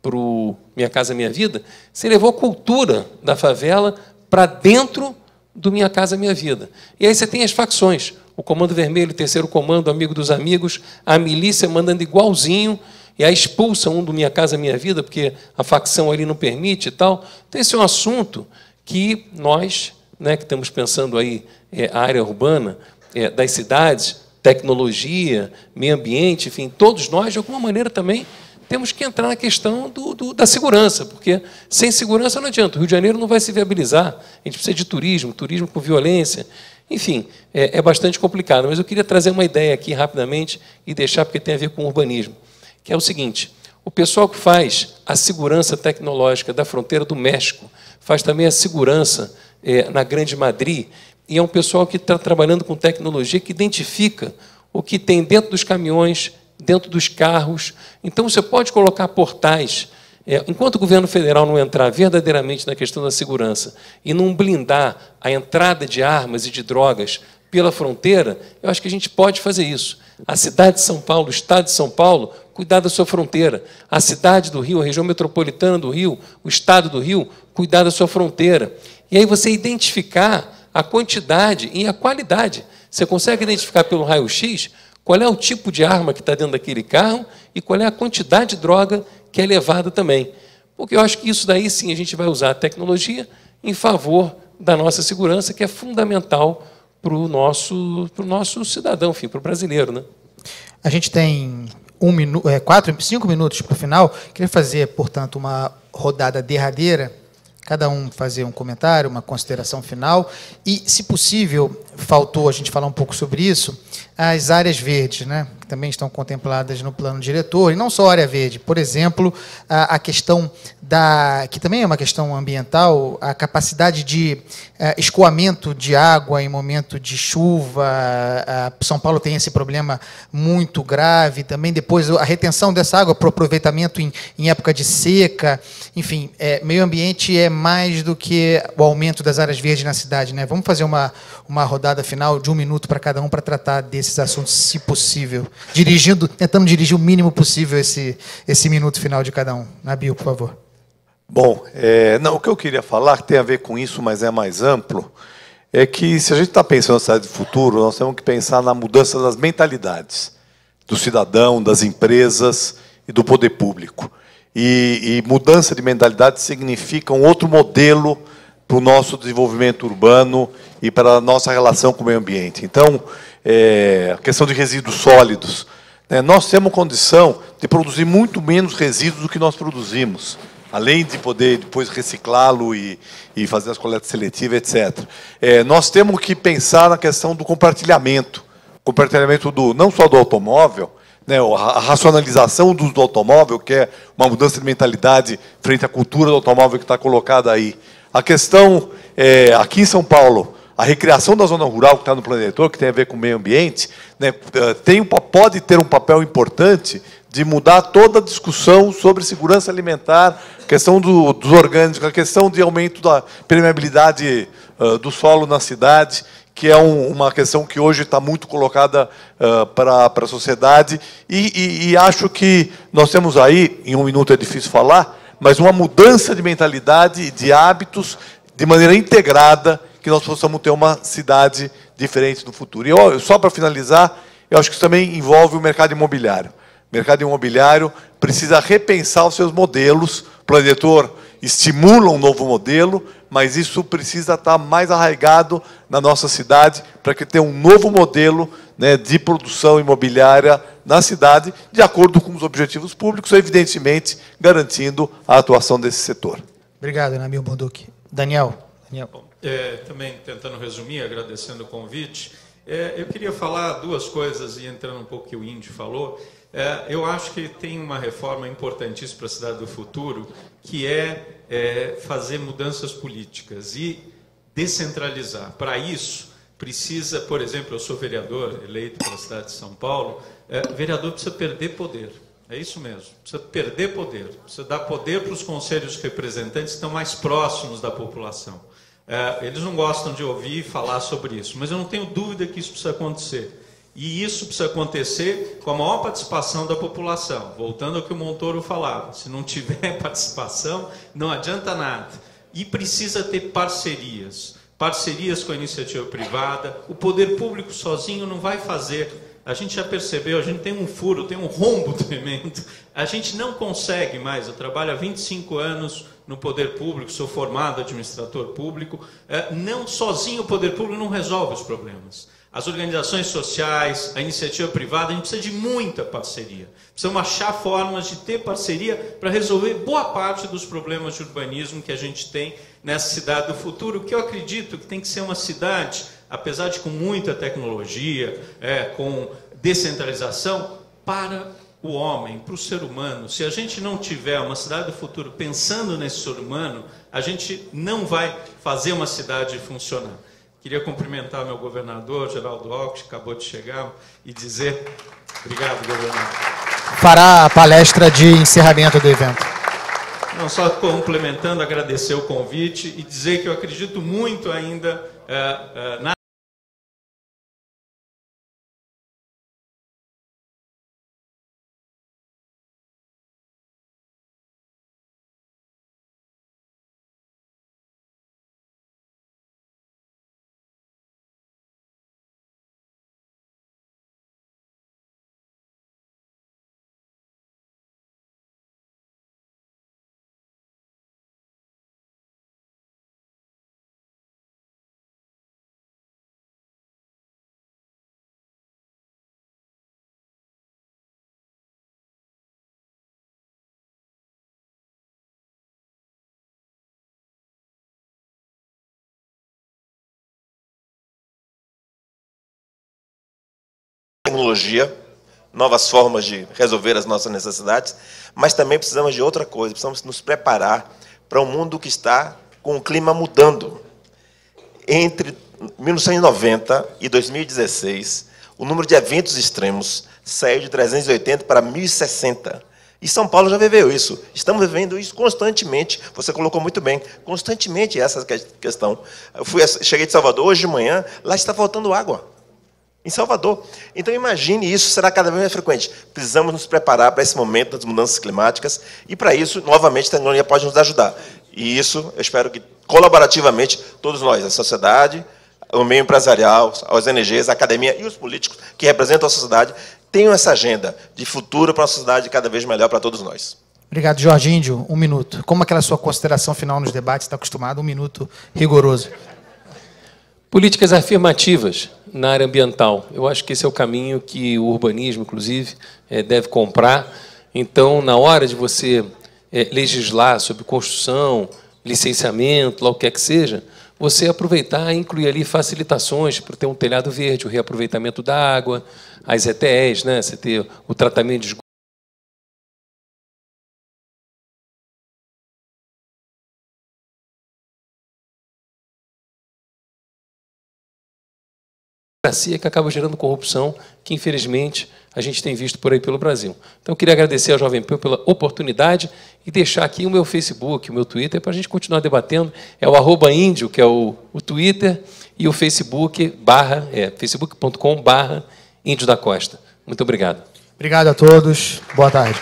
F: para o Minha Casa Minha Vida, você levou a cultura da favela para dentro do Minha Casa Minha Vida. E aí você tem as facções, o Comando Vermelho, o Terceiro Comando, Amigo dos Amigos, a milícia mandando igualzinho, e aí expulsam um do Minha Casa Minha Vida, porque a facção ali não permite e tal. Então, esse é um assunto que nós, né, que estamos pensando aí a área urbana das cidades, tecnologia, meio ambiente, enfim, todos nós, de alguma maneira, também temos que entrar na questão da segurança, porque sem segurança não adianta. O Rio de Janeiro não vai se viabilizar. A gente precisa de turismo com violência. Enfim, é bastante complicado. Mas eu queria trazer uma ideia aqui rapidamente e deixar, porque tem a ver com urbanismo, que é o seguinte: o pessoal que faz a segurança tecnológica da fronteira do México faz também a segurança na Grande Madrid, e é um pessoal que está trabalhando com tecnologia que identifica o que tem dentro dos caminhões, dentro dos carros. Então, você pode colocar portais. Enquanto o governo federal não entrar verdadeiramente na questão da segurança e não blindar a entrada de armas e de drogas pela fronteira, eu acho que a gente pode fazer isso. A cidade de São Paulo, o estado de São Paulo, cuidar da sua fronteira. A cidade do Rio, a região metropolitana do Rio, o estado do Rio, cuidar da sua fronteira. E aí você identificar a quantidade e a qualidade. Você consegue identificar pelo raio-x qual é o tipo de arma que está dentro daquele carro e qual é a quantidade de droga que é levada também. Porque eu acho que isso daí, sim, a gente vai usar a tecnologia em favor da nossa segurança, que é fundamental para o nosso cidadão, enfim, para o brasileiro, né?
B: A gente tem 5 minutos para o final. Queria fazer, portanto, uma rodada derradeira, cada um fazer um comentário, uma consideração final. E, se possível, faltou a gente falar um pouco sobre isso, as áreas verdes, né, que também estão contempladas no plano diretor, e não só a área verde. Por exemplo, a questão que também é uma questão ambiental, a capacidade de escoamento de água em momento de chuva. São Paulo tem esse problema muito grave. Também depois a retenção dessa água para o aproveitamento em época de seca. Enfim, meio ambiente é mais do que o aumento das áreas verdes na cidade, né? Vamos fazer uma rodada final de 1 minuto para cada um para tratar desses assuntos, se possível. Tentando dirigir o mínimo possível esse minuto final de cada um. Nabil, por favor.
C: Bom, o que eu queria falar, que tem a ver com isso, mas é mais amplo, é que, se a gente está pensando na cidade do futuro, nós temos que pensar na mudança das mentalidades do cidadão, das empresas e do poder público. E mudança de mentalidade significa um outro modelo para o nosso desenvolvimento urbano e para a nossa relação com o meio ambiente. Então, a questão de resíduos sólidos, né? Nós temos condição de produzir muito menos resíduos do que nós produzimos, além de poder depois reciclá-lo e fazer as coletas seletivas, etc. Nós temos que pensar na questão do compartilhamento não só do automóvel, né, a racionalização do automóvel, que é uma mudança de mentalidade frente à cultura do automóvel que está colocada aí. A questão, aqui em São Paulo, a recriação da zona rural, que está no plano diretor, que tem a ver com o meio ambiente, né, pode ter um papel importante de mudar toda a discussão sobre segurança alimentar, questão dos orgânicos, a questão de aumento da permeabilidade do solo na cidade, que é uma questão que hoje está muito colocada para a sociedade, e acho que nós temos aí, em 1 minuto é difícil falar, mas uma mudança de mentalidade e de hábitos de maneira integrada, que nós possamos ter uma cidade diferente no futuro. E só para finalizar, eu acho que isso também envolve o mercado imobiliário. O mercado imobiliário precisa repensar os seus modelos. O plano diretor estimula um novo modelo, mas isso precisa estar mais arraigado na nossa cidade para que tenha um novo modelo, né, de produção imobiliária na cidade, de acordo com os objetivos públicos, evidentemente garantindo a atuação desse setor.
B: Obrigado, Nabil Bonduki. Daniel.
D: Bom, também tentando resumir, agradecendo o convite, Eu queria falar duas coisas, e entrando um pouco que o Índio falou. Eu acho que tem uma reforma importantíssima para a cidade do futuro, que é fazer mudanças políticas e descentralizar. Para isso, precisa, por exemplo, eu sou vereador, eleito pela cidade de São Paulo, vereador precisa perder poder. É isso mesmo, precisa perder poder, precisa dar poder para os conselhos representantes que estão mais próximos da população. Eles não gostam de ouvir falar sobre isso, mas eu não tenho dúvida que isso precisa acontecer. E isso precisa acontecer com a maior participação da população. Voltando ao que o Montoro falava, se não tiver participação, não adianta nada. E precisa ter parcerias. Parcerias com a iniciativa privada. O poder público sozinho não vai fazer. A gente já percebeu, a gente tem um furo, tem um rombo tremendo. A gente não consegue mais. Eu trabalho há 25 anos no poder público, sou formado administrador público. Não sozinho o poder público não resolve os problemas. As organizações sociais, a iniciativa privada, a gente precisa de muita parceria. Precisamos achar formas de ter parceria para resolver boa parte dos problemas de urbanismo que a gente tem nessa cidade do futuro, que eu acredito que tem que ser uma cidade, apesar de com muita tecnologia, com descentralização, para o homem, para o ser humano. Se a gente não tiver uma cidade do futuro pensando nesse ser humano, a gente não vai fazer uma cidade funcionar. Queria cumprimentar meu governador, Geraldo Alckmin, que acabou de chegar, e dizer obrigado, governador.
B: Fará a palestra de encerramento do evento.
D: Não, só complementando, agradecer o convite e dizer que eu acredito muito ainda na
E: tecnologia, novas formas de resolver as nossas necessidades, mas também precisamos de outra coisa, precisamos nos preparar para um mundo que está com o clima mudando. Entre 1990 e 2016, o número de eventos extremos saiu de 380 para 1.060. E São Paulo já viveu isso. Estamos vivendo isso constantemente. Você colocou muito bem. Constantemente essa questão. Cheguei de Salvador hoje de manhã, lá está faltando água. Em Salvador. Então, imagine isso, será cada vez mais frequente. Precisamos nos preparar para esse momento das mudanças climáticas e, para isso, novamente, a tecnologia pode nos ajudar. E isso, eu espero que, colaborativamente, todos nós, a sociedade, o meio empresarial, as ONGs, a academia e os políticos que representam a sociedade, tenham essa agenda de futuro para uma sociedade cada vez melhor para todos nós.
B: Obrigado, Jorge Índio. 1 minuto. Como aquela sua consideração final nos debates, está acostumado, 1 minuto rigoroso.
F: Políticas afirmativas na área ambiental. Eu acho que esse é o caminho que o urbanismo, inclusive, deve comprar. Então, na hora de você legislar sobre construção, licenciamento, lá o que é que seja, você aproveitar e incluir ali facilitações para ter um telhado verde, o reaproveitamento da água, as ETEs, né? Você ter o tratamento de esgoto. Que acaba gerando corrupção, que infelizmente a gente tem visto por aí pelo Brasil. Então eu queria agradecer ao Jovem Pan pela oportunidade e deixar aqui o meu Facebook, o meu Twitter, para a gente continuar debatendo. É o @índio, que é o Twitter, e o Facebook, facebook.com/Índio da Costa. Muito obrigado.
B: Obrigado a todos. Boa tarde.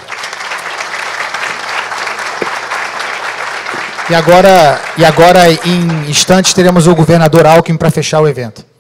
B: E agora, em instantes, teremos o governador Alckmin para fechar o evento.